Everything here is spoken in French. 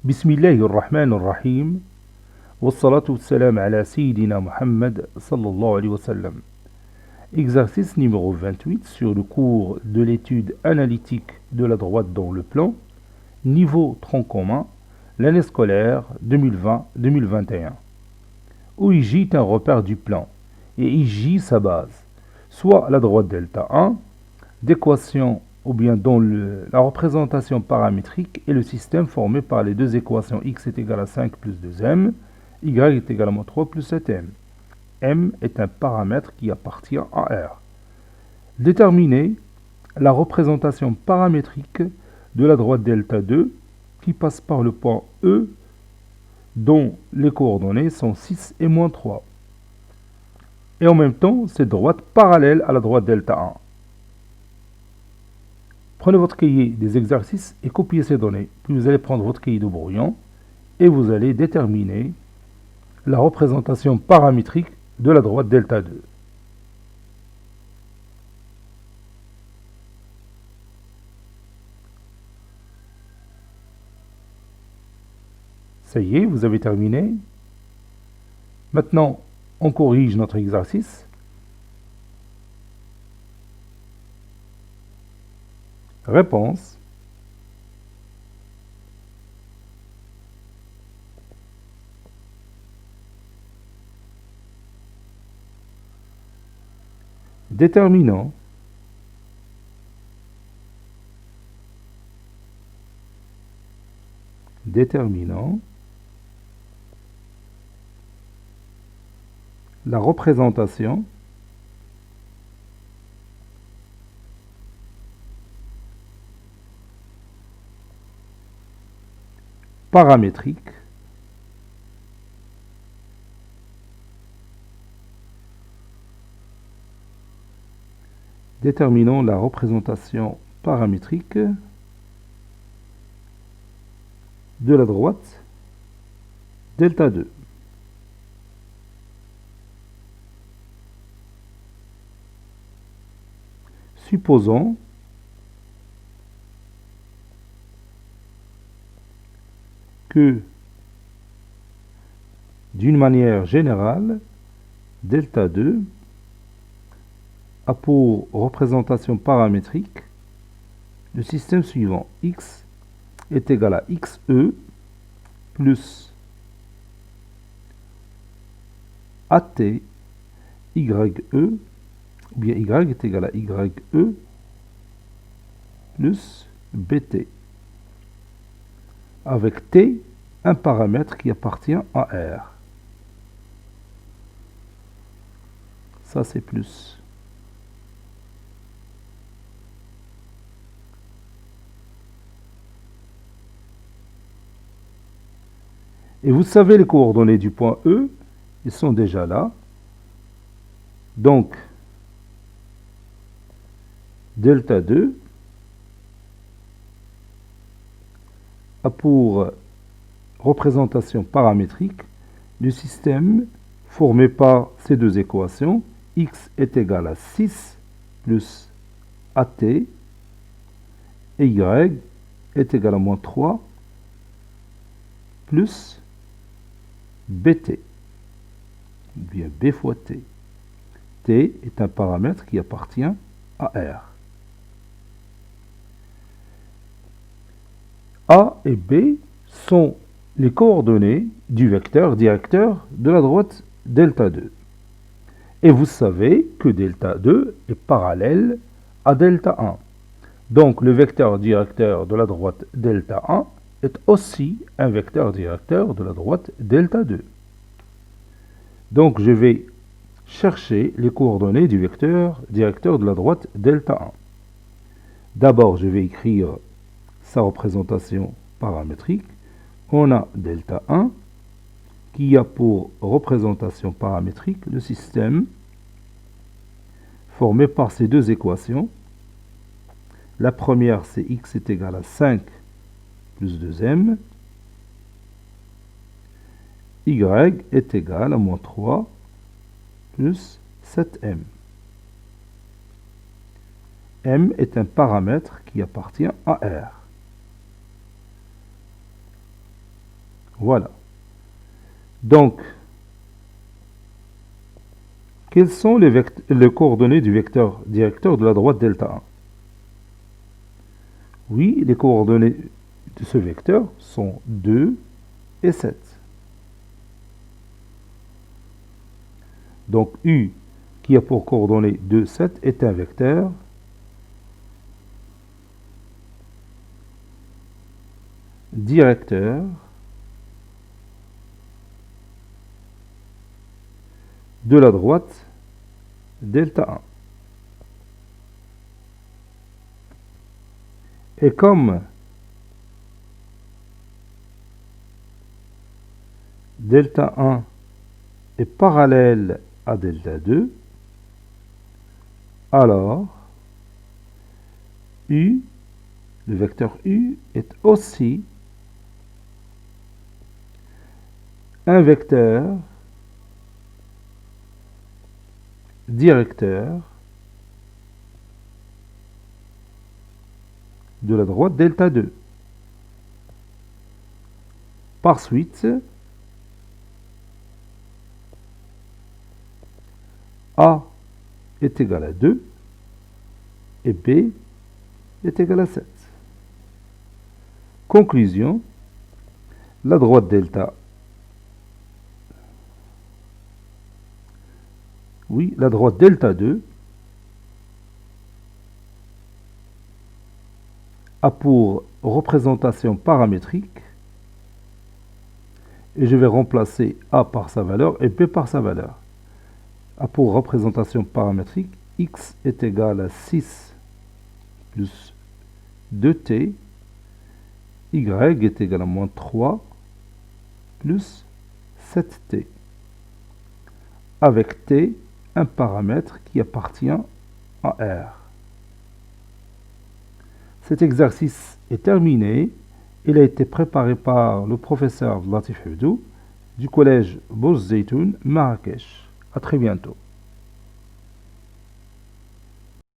Bismillahirrahmanirrahim. Wassalatu wassalam ala Sayyidina Muhammad sallallahu alayhi wa sallam. Exercice numéro 28 sur le cours de l'étude analytique de la droite dans le plan, niveau tronc commun, l'année scolaire 2020-2021. Où Ij est un repère du plan et Ij sa base, soit la droite delta 1, d'équation ou bien dans la représentation paramétrique est le système formé par les deux équations x est égal à 5 plus 2m, y est égal à 3 plus 7m. M est un paramètre qui appartient à R. Déterminer la représentation paramétrique de la droite delta 2 qui passe par le point E dont les coordonnées sont 6 et moins 3. Et en même temps, cette droite parallèle à la droite delta 1. Prenez votre cahier des exercices et copiez ces données. Puis vous allez prendre votre cahier de brouillon et vous allez déterminer la représentation paramétrique de la droite delta 2. Ça y est, vous avez terminé. Maintenant, on corrige notre exercice. Réponse. Déterminant. La représentation paramétrique déterminons la représentation paramétrique de la droite delta 2. Supposons que, d'une manière générale, delta 2 a pour représentation paramétrique le système suivant. X est égal à xe plus at ye, ou bien y est égal à ye plus bt, avec t, un paramètre qui appartient à R. Ça, c'est plus. Et vous savez les coordonnées du point E, ils sont déjà là. Donc, delta 2 a pour représentation paramétrique du système formé par ces deux équations. X est égal à 6 plus at et y est égal à moins 3 plus bt, ou bien b fois t. T est un paramètre qui appartient à R. A et B sont les coordonnées du vecteur directeur de la droite delta 2. Et vous savez que delta 2 est parallèle à delta 1. Donc le vecteur directeur de la droite delta 1 est aussi un vecteur directeur de la droite delta 2. Donc je vais chercher les coordonnées du vecteur directeur de la droite delta 1. D'abord, je vais écrire sa représentation paramétrique. On a delta 1 qui a pour représentation paramétrique le système formé par ces deux équations. La première, c'est x est égal à 5 plus 2m. Y est égal à moins 3 plus 7m. M est un paramètre qui appartient à R. Voilà. Donc, quelles sont les coordonnées du vecteur directeur de la droite delta 1? Oui, les coordonnées de ce vecteur sont 2 et 7. Donc U, qui a pour coordonnées 2, 7, est un vecteur directeur de la droite delta 1. Et comme delta 1 est parallèle à delta 2, alors U, le vecteur U, est aussi un vecteur directeur de la droite delta 2. Par suite, A est égal à 2 et B est égal à 7. Conclusion, la droite delta, oui, la droite delta 2 a pour représentation paramétrique, et je vais remplacer A par sa valeur et B par sa valeur, a pour représentation paramétrique x est égal à 6 plus 2t, y est égal à moins 3 plus 7t, avec t un paramètre qui appartient à R. Cet exercice est terminé. Il a été préparé par le professeur Latif Hibdou du collège Bourz Zeytoun, Marrakech. À très bientôt.